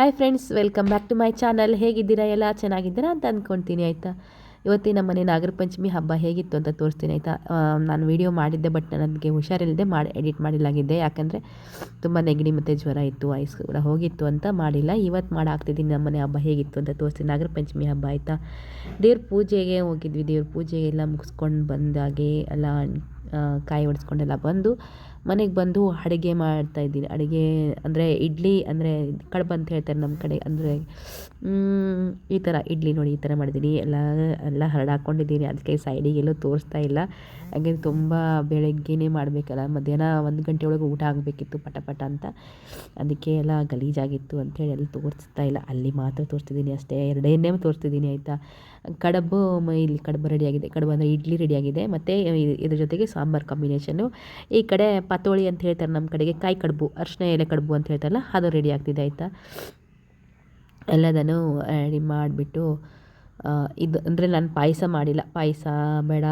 Hi friends, welcome back to my channel. ಹೇಗಿದ್ದೀರಾ? ಎಲ್ಲ ಚೆನ್ನಾಗಿದ್ದೀರಾ ಅಂತ ಅಂದ್ಕೊಳ್ತೀನಿ. ಆಯಿತಾ, ಇವತ್ತಿನ ನಮ್ಮ ಮನೆ ನಾಗರ ಪಂಚಮಿ ಹಬ್ಬ ಹೇಗಿತ್ತು ಅಂತ ತೋರಿಸ್ತೀನಿ. ಆಯಿತಾ, ನಾನು ವೀಡಿಯೋ ಮಾಡಿದ್ದೆ, ಬಟ್ ನನಗೆ ಹುಷಾರಿಲ್ಲದೆ ಎಡಿಟ್ ಮಾಡಿಲಾಗಿದ್ದೆ. ಯಾಕಂದರೆ ತುಂಬ ನೆಗಡಿ ಮತ್ತು ಜ್ವರ ಇತ್ತು, ವಾಯ್ಸ್ ಕೂಡ ಹೋಗಿತ್ತು ಅಂತ ಮಾಡಿಲ್ಲ. ಇವತ್ತು ಹಾಕ್ತಿದ್ದೀನಿ ನಮ್ಮ ಮನೆ ಹಬ್ಬ ಹೇಗಿತ್ತು ಅಂತ ತೋರಿಸ್ತೀನಿ. ನಾಗರ ಪಂಚಮಿ ಹಬ್ಬ ಆಯಿತಾ, ದೇವ್ರ ಪೂಜೆಗೆ ಹೋಗಿದ್ವಿ. ದೇವ್ರ ಪೂಜೆ ಎಲ್ಲ ಮುಗಿಸ್ಕೊಂಡು ಬಂದಾಗೆ ಎಲ್ಲ ಕಾಯಿ ಹೊಡೆಸ್ಕೊಂಡೆಲ್ಲ ಬಂದು ಮನೆಗೆ ಬಂದು ಅಡುಗೆ ಮಾಡ್ತಾಯಿದ್ದೀನಿ. ಅಡುಗೆ ಅಂದರೆ ಇಡ್ಲಿ, ಅಂದರೆ ಕಡುಬು ಅಂತ ಹೇಳ್ತಾರೆ ನಮ್ಮ ಕಡೆ. ಅಂದರೆ ಈ ಥರ ಇಡ್ಲಿ ನೋಡಿ, ಈ ಥರ ಮಾಡಿದ್ದೀನಿ. ಎಲ್ಲ ಹರಡಾಕೊಂಡಿದ್ದೀನಿ. ಅದಕ್ಕೆ ಸೈಡಿಗೆಲ್ಲೂ ತೋರಿಸ್ತಾ ಇಲ್ಲ. ಹಾಗೆ ತುಂಬ ಬೆಳಗ್ಗೆನೇ ಮಾಡಬೇಕಲ್ಲ, ಮಧ್ಯಾಹ್ನ 1 ಗಂಟೆ ಒಳಗೆ ಊಟ ಆಗಬೇಕಿತ್ತು ಪಟ ಅಂತ. ಅದಕ್ಕೆ ಎಲ್ಲ ಗಲೀಜಾಗಿತ್ತು ಅಂಥೇಳಿ ಎಲ್ಲ ತೋರಿಸ್ತಾ ಇಲ್ಲ. ಅಲ್ಲಿ ಮಾತ್ರ ತೋರಿಸ್ತಿದ್ದೀನಿ ಅಷ್ಟೇ, ಎರಡನ್ನೇ ತೋರಿಸ್ತಿದ್ದೀನಿ. ಆಯಿತಾ, ಕಡುಬು ಇಲ್ಲಿ ಕಡುಬು ರೆಡಿಯಾಗಿದೆ. ಕಡುಬು ಅಂದರೆ ಇಡ್ಲಿ ರೆಡಿಯಾಗಿದೆ, ಮತ್ತು ಇದ್ರ ಜೊತೆಗೆ ಸಾಂಬಾರು ಕಾಂಬಿನೇಷನ್ನು. ಈ ಕಡೆ ಪಾತೋಳಿ ಅಂತ ಹೇಳ್ತಾರೆ ನಮ್ಮ ಕಡೆಗೆ, ಕಾಯಿ ಕಡುಬು, ಅರಿಶಿನ ಎಲೆ ಕಡುಬು ಅಂತ ಹೇಳ್ತಾರಲ್ಲ, ಅದು ರೆಡಿ ಆಗ್ತಿದೆ. ಆಯಿತಾ, ಎಲ್ಲದನ್ನು ರೆಡಿ ಮಾಡಿಬಿಟ್ಟು ಇದು ಅಂದರೆ ನಾನು ಪಾಯಸ ಮಾಡಿಲ್ಲ. ಪಾಯಸ ಬೇಡ,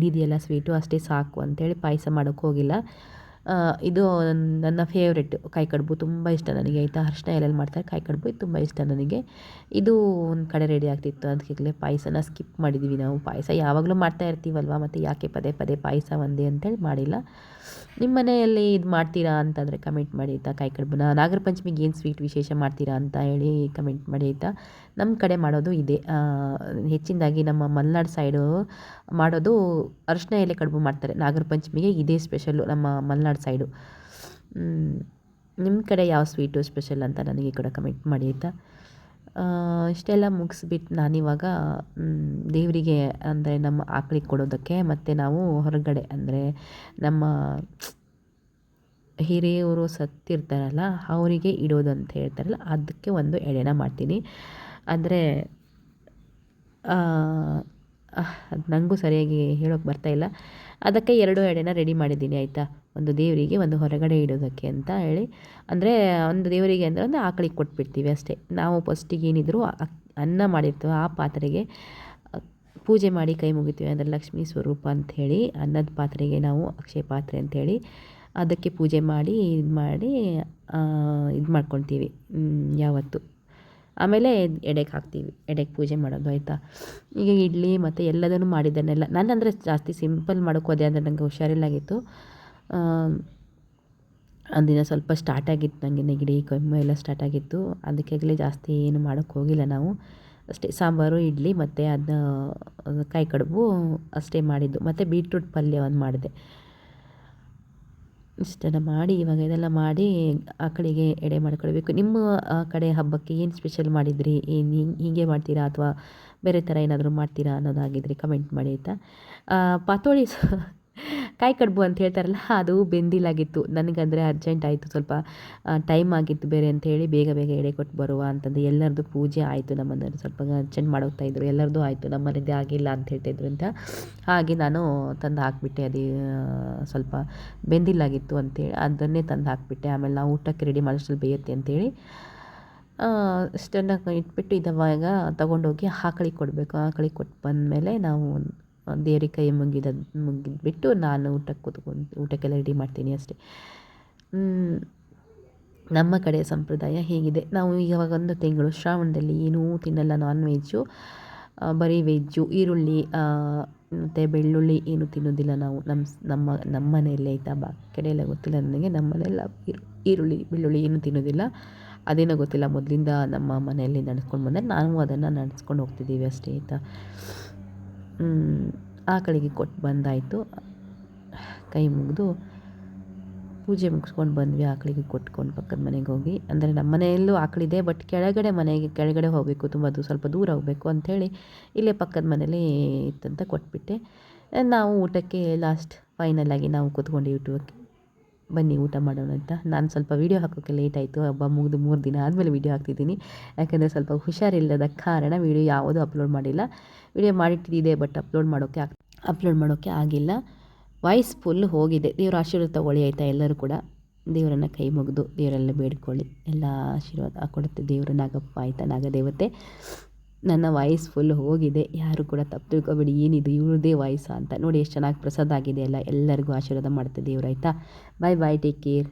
ಇದೆಯಲ್ಲ ಸ್ವೀಟು ಅಷ್ಟೇ ಸಾಕು ಅಂಥೇಳಿ ಪಾಯಸ ಮಾಡೋಕ್ಕೆ ಹೋಗಿಲ್ಲ. ಇದು ನನ್ನ ಫೇವ್ರೆಟ್ ಕಾಯಿ ಕಡುಬು, ತುಂಬ ಇಷ್ಟ ನನಗೆ. ಆಯಿತಾ, ಅರಿಶಿನ ಎಲೆಯಲ್ಲಿ ಮಾಡ್ತಾರೆ ಕಾಯಿ ಕಡುಬು, ಇದು ತುಂಬ ಇಷ್ಟ ನನಗೆ. ಇದು ಒಂದು ಕಡೆ ರೆಡಿ ಆಗ್ತಿತ್ತು, ಅದಕ್ಕೆ ಪಾಯಸನ ಸ್ಕಿಪ್ ಮಾಡಿದ್ವಿ ನಾವು. ಪಾಯಸ ಯಾವಾಗಲೂ ಮಾಡ್ತಾ ಇರ್ತೀವಲ್ವ, ಮತ್ತು ಯಾಕೆ ಪದೇ ಪದೇ ಪಾಯಸ ಒಂದೇ ಅಂತೇಳಿ ಮಾಡಿಲ್ಲ. ನಿಮ್ಮ ಮನೆಯಲ್ಲಿ ಇದು ಮಾಡ್ತೀರಾ ಅಂತಂದರೆ ಕಮೆಂಟ್ ಮಾಡಿ ಆಯಿತಾ. ಕಾಯಿ ಕಡುಬುನ ನಾಗರ ಪಂಚಮಿಗೆ ಏನು ಸ್ವೀಟ್ ವಿಶೇಷ ಮಾಡ್ತೀರಾ ಅಂತ ಹೇಳಿ ಕಮೆಂಟ್ ಮಾಡಿ ಆಯಿತಾ. ನಮ್ಮ ಕಡೆ ಮಾಡೋದು ಇದೆ, ಹೆಚ್ಚಿನದಾಗಿ ನಮ್ಮ ಮಲೆನಾಡು ಸೈಡು ಮಾಡೋದು ಅರಿಶಿನ ಎಲೆ ಕಡುಬು ಮಾಡ್ತಾರೆ ನಾಗರ ಪಂಚಮಿಗೆ. ಇದೇ ಸ್ಪೆಷಲ್ಲು ನಮ್ಮ ಮಲೆನಾಡು ಸೈಡು. ನಿಮ್ಮ ಕಡೆ ಯಾವ ಸ್ವೀಟು ಸ್ಪೆಷಲ್ ಅಂತ ನನಗೆ ಕೂಡ ಕಮೆಂಟ್ ಮಾಡಿ ಆಯಿತಾ. ಇಷ್ಟೆಲ್ಲ ಮುಗಿಸ್ಬಿಟ್ಟು ನಾನಿವಾಗ ದೇವರಿಗೆ, ಅಂದರೆ ನಮ್ಮ ಆಕಳಿಗೆ ಕೊಡೋದಕ್ಕೆ, ಮತ್ತು ನಾವು ಹೊರಗಡೆ ಅಂದರೆ ನಮ್ಮ ಹಿರಿಯವರು ಸತ್ತಿರ್ತಾರಲ್ಲ ಅವರಿಗೆ ಇಡೋದು ಅಂತ ಹೇಳ್ತಾರಲ್ಲ, ಅದಕ್ಕೆ ಒಂದು ಎಡೆನ ಮಾಡ್ತೀನಿ. ಅಂದರೆ ಅದು ನನಗೂ ಸರಿಯಾಗಿ ಹೇಳೋಕ್ಕೆ ಬರ್ತಾಯಿಲ್ಲ. ಅದಕ್ಕೆ 2 ಎಡೆನ ರೆಡಿ ಮಾಡಿದ್ದೀನಿ. ಆಯಿತಾ, ಒಂದು ದೇವರಿಗೆ, ಒಂದು ಹೊರಗಡೆ ಇಡೋದಕ್ಕೆ ಅಂತ ಹೇಳಿ. ಅಂದರೆ ಒಂದು ದೇವರಿಗೆ ಅಂದರೆ ಒಂದು ಆಕಳಿಗೆ ಕೊಟ್ಬಿಡ್ತೀವಿ ಅಷ್ಟೇ. ನಾವು ಫಸ್ಟಿಗೆ ಏನಿದ್ರು ಅನ್ನ ಮಾಡಿರ್ತೀವಿ ಆ ಪಾತ್ರೆಗೆ ಪೂಜೆ ಮಾಡಿ ಕೈ ಮುಗಿತೀವಿ. ಅಂದರೆ ಲಕ್ಷ್ಮೀ ಸ್ವರೂಪ ಅಂಥೇಳಿ ಅನ್ನದ ಪಾತ್ರೆಗೆ ನಾವು ಅಕ್ಷಯ ಪಾತ್ರೆ ಅಂಥೇಳಿ ಅದಕ್ಕೆ ಪೂಜೆ ಮಾಡಿ ಇದು ಮಾಡ್ಕೊಳ್ತೀವಿ ಯಾವತ್ತು. ಆಮೇಲೆ ಎಡೆಗೆ ಹಾಕ್ತೀವಿ, ಎಡೆಗೆ ಪೂಜೆ ಮಾಡೋದು. ಆಯಿತಾ, ಈಗ ಇಡ್ಲಿ ಮತ್ತು ಎಲ್ಲದನ್ನು ಮಾಡಿದ್ದನ್ನೆಲ್ಲ ನಾನು ಅಂದರೆ ಜಾಸ್ತಿ ಸಿಂಪಲ್ ಮಾಡೋಕ್ಕೆ ಹೋದೆ. ಅಂದರೆ ನನಗೆ ಹುಷಾರಿಲ್ಲಾಗಿತ್ತು. ಅಂದಿನ ಸ್ವಲ್ಪ ಸ್ಟಾರ್ಟ್ ಆಗಿತ್ತು ನನಗೆ ನೆಗಡಿ, ಕೆಮ್ಮು ಎಲ್ಲ ಸ್ಟಾರ್ಟ್ ಆಗಿತ್ತು. ಅದಕ್ಕಾಗಲೇ ಜಾಸ್ತಿ ಏನು ಮಾಡೋಕ್ಕೆ ಹೋಗಿಲ್ಲ ನಾವು. ಅಷ್ಟೇ ಸಾಂಬಾರು, ಇಡ್ಲಿ ಮತ್ತು ಅದನ್ನ ಕಾಯಿ ಕಡುಬು ಅಷ್ಟೇ ಮಾಡಿದ್ದು. ಮತ್ತು ಬೀಟ್ರೂಟ್ ಪಲ್ಯ ಒಂದು ಮಾಡಿದೆ. ಇಷ್ಟೆಲ್ಲ ಮಾಡಿ ಇವಾಗ ಇದೆಲ್ಲ ಮಾಡಿ ಆಕಳಿಗೆ ಎಡೆ ಮಾಡ್ಕೊಳ್ಬೇಕು. ನಿಮ್ಮ ಕಡೆ ಹಬ್ಬಕ್ಕೆ ಏನು ಸ್ಪೆಷಲ್ ಮಾಡಿದ್ರಿ? ಏನು ಹೀಗೆ ಮಾಡ್ತೀರಾ ಅಥವಾ ಬೇರೆ ಥರ ಏನಾದರೂ ಮಾಡ್ತೀರಾ ಅನ್ನೋದಾಗಿದ್ದರೆ ಕಮೆಂಟ್ ಮಾಡಿ ಆಯಿತಾ. ಪಾತೋಳಿ ಕಾಯಿ ಕಡುಬು ಅಂತ ಹೇಳ್ತಾರಲ್ಲ, ಅದು ಬೆಂದಿಲಾಗಿತ್ತು. ನನಗಂದರೆ ಅರ್ಜೆಂಟ್ ಆಯಿತು, ಸ್ವಲ್ಪ ಟೈಮ್ ಆಗಿತ್ತು ಬೇರೆ ಅಂಥೇಳಿ ಬೇಗ ಎಡೆ ಕೊಟ್ಟು ಬರುವ ಅಂತಂದು. ಎಲ್ಲರದ್ದು ಪೂಜೆ ಆಯಿತು, ನಮ್ಮನೆಯವರು ಸ್ವಲ್ಪ ಅರ್ಜೆಂಟ್ ಮಾಡೋಗ್ತಾಯಿದ್ರು. ಎಲ್ಲರದ್ದು ಆಯಿತು, ನಮ್ಮ ಮನೆಯದೇ ಆಗಿಲ್ಲ ಅಂತ ಹೇಳ್ತಾಯಿದ್ರು ಅಂತ. ಹಾಗೆ ನಾನು ತಂದು ಹಾಕಿಬಿಟ್ಟೆ. ಅದು ಸ್ವಲ್ಪ ಬೆಂದಿಲ್ಲಾಗಿತ್ತು ಅಂಥೇಳಿ ಅದನ್ನೇ ತಂದು ಹಾಕಿಬಿಟ್ಟೆ. ಆಮೇಲೆ ನಾವು ಊಟಕ್ಕೆ ರೆಡಿ ಮಾಡೋಷ್ಟ್ರಲ್ಲಿ ಬೇಯುತ್ತೆ ಅಂಥೇಳಿ ಇಷ್ಟನ್ನು ಇಟ್ಬಿಟ್ಟು ಇವಾಗ ತೊಗೊಂಡೋಗಿ ಆಕಳಿಗೆ ಕೊಡಬೇಕು. ಆಕಳಿಗೆ ಕೊಟ್ಟು ಬಂದಮೇಲೆ ನಾವು ದೇವ್ರಿಗೆ ಕೈ ಮುಗಿದ್ಬಿಟ್ಟು ನಾನು ಊಟಕ್ಕೆಲ್ಲ ರೆಡಿ ಮಾಡ್ತೀನಿ ಅಷ್ಟೇ. ನಮ್ಮ ಕಡೆ ಸಂಪ್ರದಾಯ ಹೀಗಿದೆ. ನಾವು ಇವಾಗ 1 ತಿಂಗಳು ಶ್ರಾವಣದಲ್ಲಿ ಏನೂ ತಿನ್ನಲ್ಲ, ನಾನ್ ವೆಜ್ಜು, ಬರೀ ವೆಜ್ಜು. ಈರುಳ್ಳಿ ಮತ್ತು ಬೆಳ್ಳುಳ್ಳಿ ಏನೂ ತಿನ್ನೋದಿಲ್ಲ ನಾವು ನಮ್ಮ ಮನೆಯಲ್ಲಿ. ಆಯಿತಾ, ಕಡೆಯೆಲ್ಲ ಗೊತ್ತಿಲ್ಲ ನನಗೆ. ನಮ್ಮ ಮನೆಯೆಲ್ಲ ಈರುಳ್ಳಿ ಬೆಳ್ಳುಳ್ಳಿ ಏನೂ ತಿನ್ನೋದಿಲ್ಲ. ಅದೇನೋ ಗೊತ್ತಿಲ್ಲ, ಮೊದಲಿಂದ ನಮ್ಮ ಮನೆಯಲ್ಲಿ ನಡೆಸ್ಕೊಂಡು ಬಂದರೆ ನಾವು ಅದನ್ನು ನಡೆಸ್ಕೊಂಡು ಹೋಗ್ತಿದ್ದೀವಿ ಅಷ್ಟೇ. ಆಯಿತಾ, ಆಕಳಿಗೆ ಕೊಟ್ಟು ಬಂದಾಯಿತು. ಕೈ ಮುಗಿದು ಪೂಜೆ ಮುಗಿಸ್ಕೊಂಡು ಬಂದ್ವಿ. ಆಕಳಿಗೆ ಕೊಟ್ಕೊಂಡು ಪಕ್ಕದ ಮನೆಗೆ ಹೋಗಿ, ಅಂದರೆ ನಮ್ಮ ಮನೆಯಲ್ಲೂ ಆಕಳಿದೆ, ಬಟ್ ಕೆಳಗಡೆ ಹೋಗಬೇಕು, ತುಂಬ ಸ್ವಲ್ಪ ದೂರ ಹೋಗಬೇಕು ಅಂಥೇಳಿ ಇಲ್ಲೇ ಪಕ್ಕದ ಮನೇಲಿ ಇತ್ತಂತ ಕೊಟ್ಬಿಟ್ಟೆ. ನಾವು ಊಟಕ್ಕೆ ಲಾಸ್ಟ್ ಫೈನಲಾಗಿ ನಾವು ಕೂತ್ಕೊಂಡು ಯೂಟ್ಯೂಬಕ್ಕೆ ಬನ್ನಿ ಊಟ ಮಾಡೋಣ ಅಂತ. ನಾನು ಸ್ವಲ್ಪ ವೀಡಿಯೋ ಹಾಕೋಕ್ಕೆ ಲೇಟ್ ಆಯಿತು. ಹಬ್ಬ ಮುಗಿದು 3 ದಿನ ಆದಮೇಲೆ ವೀಡಿಯೋ ಹಾಕ್ತಿದ್ದೀನಿ. ಯಾಕೆಂದರೆ ಸ್ವಲ್ಪ ಹುಷಾರಿಲ್ಲದ ಕಾರಣ ವೀಡಿಯೋ ಯಾವುದೂ ಅಪ್ಲೋಡ್ ಮಾಡಿಲ್ಲ. ವೀಡಿಯೋ ಮಾಡಿಟ್ಟಿದ್ದೆ, ಬಟ್ ಅಪ್ಲೋಡ್ ಮಾಡೋಕ್ಕೆ ಆಗಿಲ್ಲ. ವಾಯ್ಸ್ ಫುಲ್ ಹೋಗಿದೆ. ದೇವರ ಆಶೀರ್ವಾದ ತಗೊಳ್ಳಿ ಆಯಿತಾ. ಎಲ್ಲರೂ ಕೂಡ ದೇವರನ್ನು ಕೈ ಮುಗಿದು ದೇವರೆಲ್ಲ ಬೇಡ್ಕೊಳ್ಳಿ, ಎಲ್ಲ ಆಶೀರ್ವಾದ ಕೊಡುತ್ತೆ ದೇವರು, ನಾಗಪ್ಪ ಆಯಿತಾ, ನಾಗದೇವತೆ. ನನ್ನ ವಾಯ್ಸ್ ಫುಲ್ ಹೋಗಿದೆ, ಯಾರು ಕೂಡ ತಪ್ಪು ತಿಳ್ಕೊಬೇಡಿ, ಏನಿದು ಇವ್ರದ್ದೇ ವಾಯ್ಸಾ ಅಂತ. ನೋಡಿ ಎಷ್ಟು ಚೆನ್ನಾಗಿ ಪ್ರಸಾದ ಆಗಿದೆ. ಎಲ್ಲರಿಗೂ ಆಶೀರ್ವಾದ ಮಾಡುತ್ತೆ ದೇವರು. ಆಯಿತಾ, ಬಾಯ್ ಟೇಕ್ ಕೇರ್.